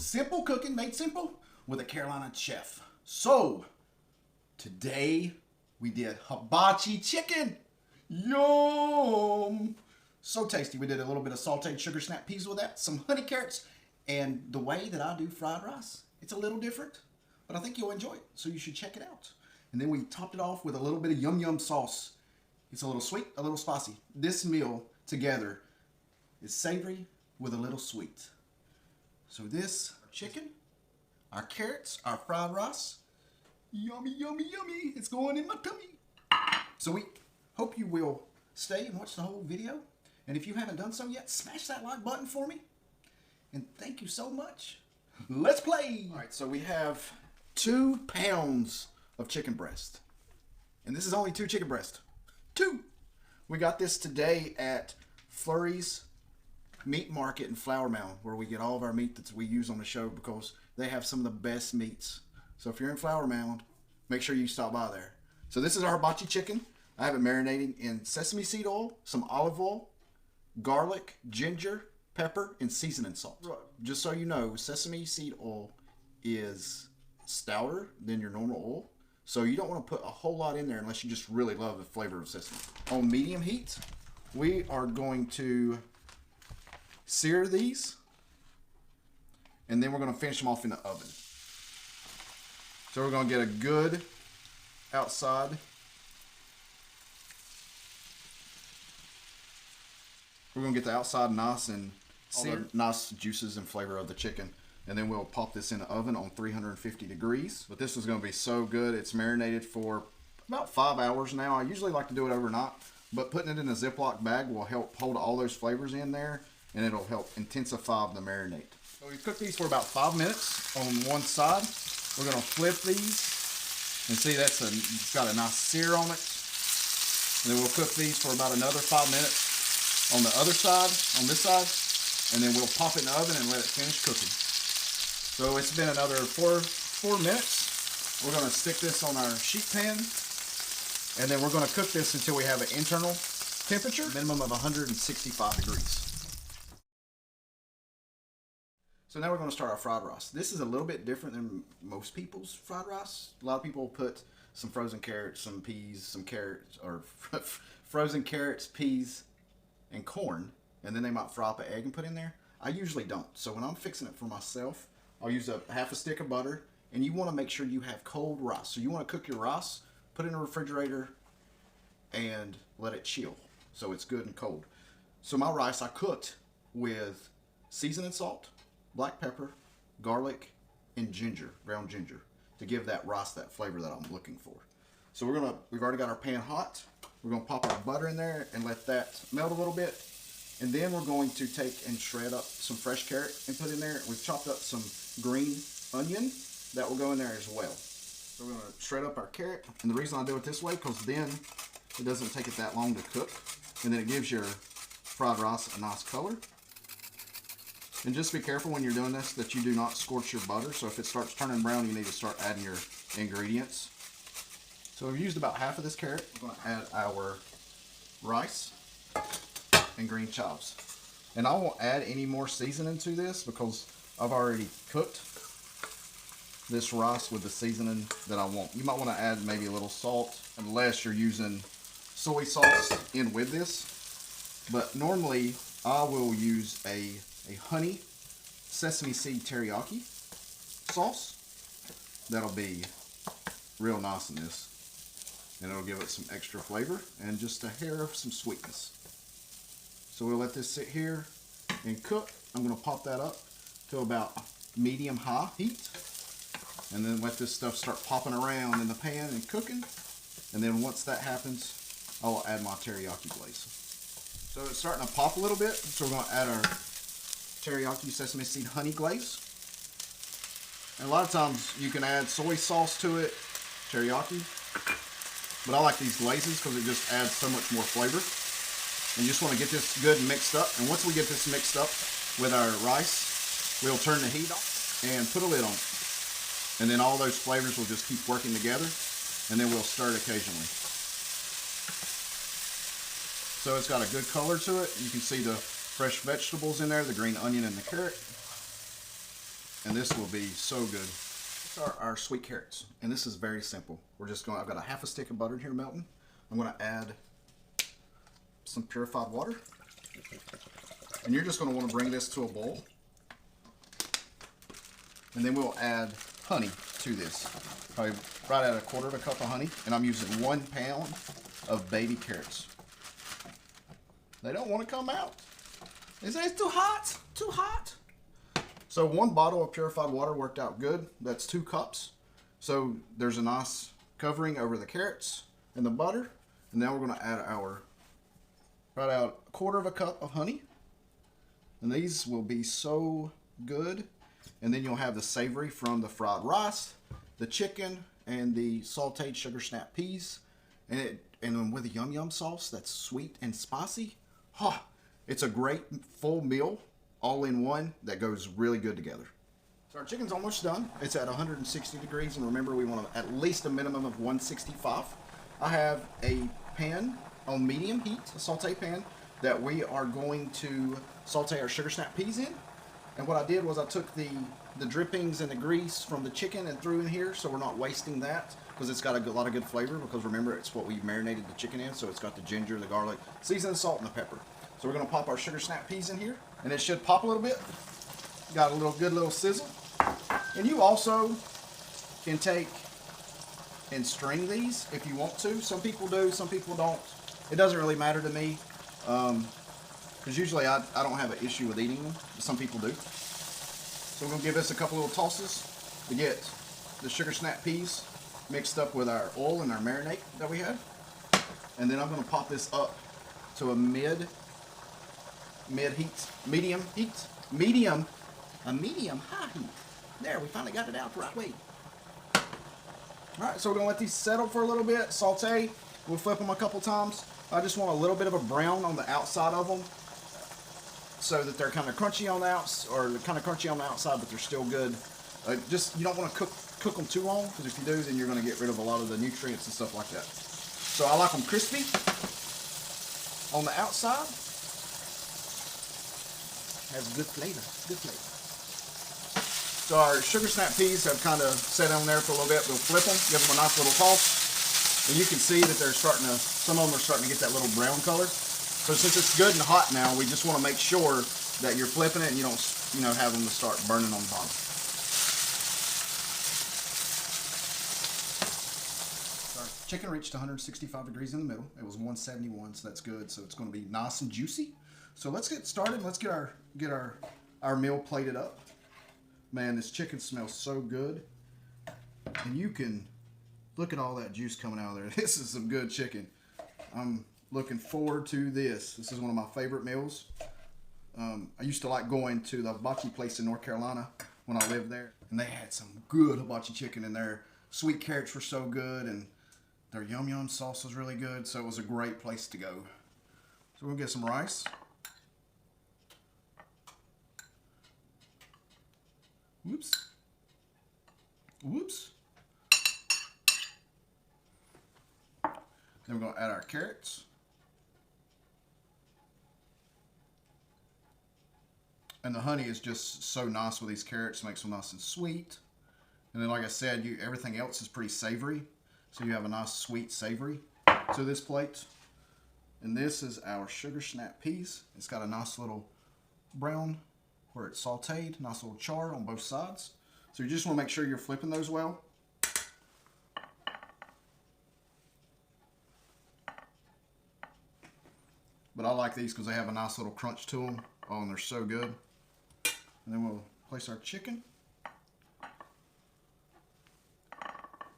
Simple cooking made simple with a Carolina chef. So, today we did hibachi chicken. Yum! So tasty. We did a little bit of sauteed sugar snap peas with that, some honey carrots, and the way that I do fried rice, it's a little different, but I think you'll enjoy it, so you should check it out. And then we topped it off with a little bit of yum yum sauce. It's a little sweet, a little spicy. This meal together is savory with a little sweet. So this chicken, our carrots, our fried rice, yummy, yummy, yummy. It's going in my tummy. So we hope you will stay and watch the whole video. And if you haven't done so yet, smash that like button for me. And thank you so much. Let's play. All right, so we have 2 pounds of chicken breast. And this is only 2 chicken breast. 2. We got this today at Flurry's Meat Market in Flower Mound, where we get all of our meat that we use on the show because they have some of the best meats. So if you're in Flower Mound, make sure you stop by there. So this is our hibachi chicken. I have it marinating in sesame seed oil, some olive oil, garlic, ginger, pepper, and seasoning salt. Just so you know, sesame seed oil is stouter than your normal oil. So you don't want to put a whole lot in there unless you just really love the flavor of sesame. On medium heat, we are going to sear these, and then we're going to finish them off in the oven. So we're going to get a good outside. We're going to get the outside nice and all the nice juices and flavor of the chicken. And then we'll pop this in the oven on 350 degrees. But this is going to be so good. It's marinated for about 5 hours now. I usually like to do it overnight, but putting it in a Ziploc bag will help hold all those flavors in there, and it'll help intensify the marinade. So we cook these for about 5 minutes on one side. We're going to flip these, and see it's got a nice sear on it. And then we'll cook these for about another 5 minutes on the other side, on this side, and then we'll pop it in the oven and let it finish cooking. So it's been another four minutes. We're going to stick this on our sheet pan, and then we're going to cook this until we have an internal temperature, minimum of 165 degrees. So now we're going to start our fried rice. This is a little bit different than most people's fried rice. A lot of people put some frozen carrots, some peas, some carrots, or frozen carrots, peas, and corn, and then they might fry up an egg and put in there. I usually don't. So when I'm fixing it for myself, I'll use half a stick of butter, and you want to make sure you have cold rice. So you want to cook your rice, put it in a refrigerator, and let it chill so it's good and cold. So my rice I cooked with seasoning salt, black pepper, garlic, and ginger, ground ginger, to give that rice that flavor that I'm looking for. So we've already got our pan hot. We're gonna pop our butter in there and let that melt a little bit. And then we're going to take and shred up some fresh carrot and put in there. We've chopped up some green onion that will go in there as well. So we're gonna shred up our carrot. And the reason I do it this way, because then it doesn't take it that long to cook. And then it gives your fried rice a nice color. And just be careful when you're doing this that you do not scorch your butter. So if it starts turning brown, you need to start adding your ingredients. So we've used about half of this carrot. We're going to add our rice and green chives. And I won't add any more seasoning to this because I've already cooked this rice with the seasoning that I want. You might want to add maybe a little salt unless you're using soy sauce in with this. But normally I will use a honey sesame seed teriyaki sauce. That'll be real nice in this, and it'll give it some extra flavor and just a hair of some sweetness. So we'll let this sit here and cook. I'm going to pop that up to about medium high heat, and then let this stuff start popping around in the pan and cooking. And then once that happens, I will add my teriyaki glaze. So it's starting to pop a little bit, so we're going to add our teriyaki sesame seed honey glaze. And a lot of times you can add soy sauce to it, teriyaki, but I like these glazes because it just adds so much more flavor. And you just want to get this good and mixed up. And once we get this mixed up with our rice, we'll turn the heat off and put a lid on it. And then all those flavors will just keep working together, and then we'll stir it occasionally. So it's got a good color to it. You can see the fresh vegetables in there, the green onion and the carrot. And this will be so good. These are our sweet carrots. And this is very simple. We're just going, I've got a half a stick of butter here melting. I'm going to add some purified water. And you're just going to want to bring this to a boil. And then we'll add honey to this. Probably right at 1/4 cup of honey. And I'm using 1 pound of baby carrots. They don't want to come out. They say it's too hot, too hot. So 1 bottle of purified water worked out good. That's 2 cups. So there's a nice covering over the carrots and the butter. And now we're going to add our, right out 1/4 cup of honey. And these will be so good. And then you'll have the savory from the fried rice, the chicken, and the sautéed sugar snap peas. And then with the yum yum sauce that's sweet and spicy. Oh, it's a great full meal, all in one, that goes really good together. So our chicken's almost done. It's at 160 degrees, and remember we want at least a minimum of 165. I have a pan on medium heat, a saute pan, that we are going to saute our sugar snap peas in. And what I did was I took the drippings and the grease from the chicken and threw in here, so we're not wasting that, because it's got a lot of good flavor, because remember, it's what we marinated the chicken in, so it's got the ginger, the garlic, seasoned salt, and the pepper. So we're going to pop our sugar snap peas in here, and it should pop a little bit. Got a good little sizzle. And you also can take and string these if you want to. Some people do, some people don't. It doesn't really matter to me, because usually I don't have an issue with eating them, but some people do. So we're going to give this a couple little tosses to get the sugar snap peas mixed up with our oil and our marinade that we had. And then I'm going to pop this up to a medium high heat. There, we finally got it out the right way. Alright, so we're going to let these settle for a little bit, saute. We'll flip them a couple times. I just want a little bit of a brown on the outside of them, so that they're kind of crunchy on the outside, or kind of crunchy on the outside, but they're still good. Just, you don't want to cook them too long, because if you do, then you're going to get rid of a lot of the nutrients and stuff like that. So I like them crispy on the outside. Has good flavor, good flavor. So our sugar snap peas have kind of set on there for a little bit. We'll flip them, give them a nice little toss. And you can see that they're starting to, some of them are starting to get that little brown color. So since it's good and hot now, we just want to make sure that you're flipping it and you don't, have them to start burning on the bottom. Our chicken reached 165 degrees in the middle. It was 171, so that's good. So it's going to be nice and juicy. So let's get started. Let's get our meal plated up. Man, this chicken smells so good. And you can look at all that juice coming out of there. This is some good chicken. I'm looking forward to this. This is one of my favorite meals. I used to like going to the hibachi place in North Carolina when I lived there. And they had some good hibachi chicken in there. Sweet carrots were so good, and their yum yum sauce was really good. So it was a great place to go. So we're going to get some rice. Whoops. Whoops. Then we're going to add our carrots. And the honey is just so nice with these carrots. Makes them nice and sweet. And then, like I said, everything else is pretty savory. So you have a nice sweet savory to this plate. And this is our sugar snap peas. It's got a nice little brown where it's sauteed. Nice little char on both sides. So you just want to make sure you're flipping those well. But I like these because they have a nice little crunch to them. Oh, and they're so good. And then we'll place our chicken.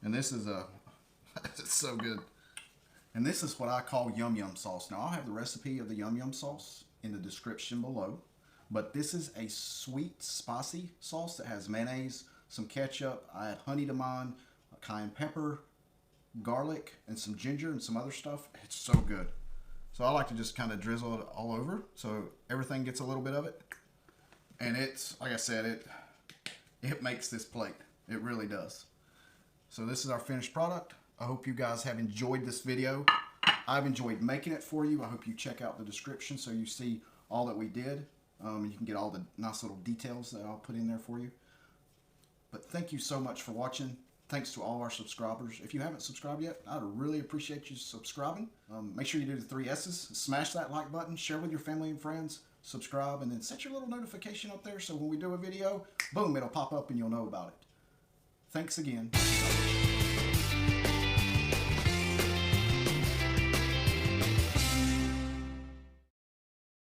And this is it's so good. And this is what I call yum yum sauce. Now I'll have the recipe of the yum yum sauce in the description below. But this is a sweet, spicy sauce that has mayonnaise, some ketchup. I add honey to mine, cayenne pepper, garlic, and some ginger and some other stuff. It's so good. So I like to just kind of drizzle it all over so everything gets a little bit of it. And it's, like I said, it makes this plate. It really does. So this is our finished product. I hope you guys have enjoyed this video. I've enjoyed making it for you. I hope you check out the description so you see all that we did. You can get all the nice little details that I'll put in there for you. But thank you so much for watching. Thanks to all our subscribers. If you haven't subscribed yet, I'd really appreciate you subscribing. Make sure you do the 3 S's. Smash that like button, share with your family and friends, subscribe, and then set your little notification up there so when we do a video, boom, it'll pop up and you'll know about it. Thanks again.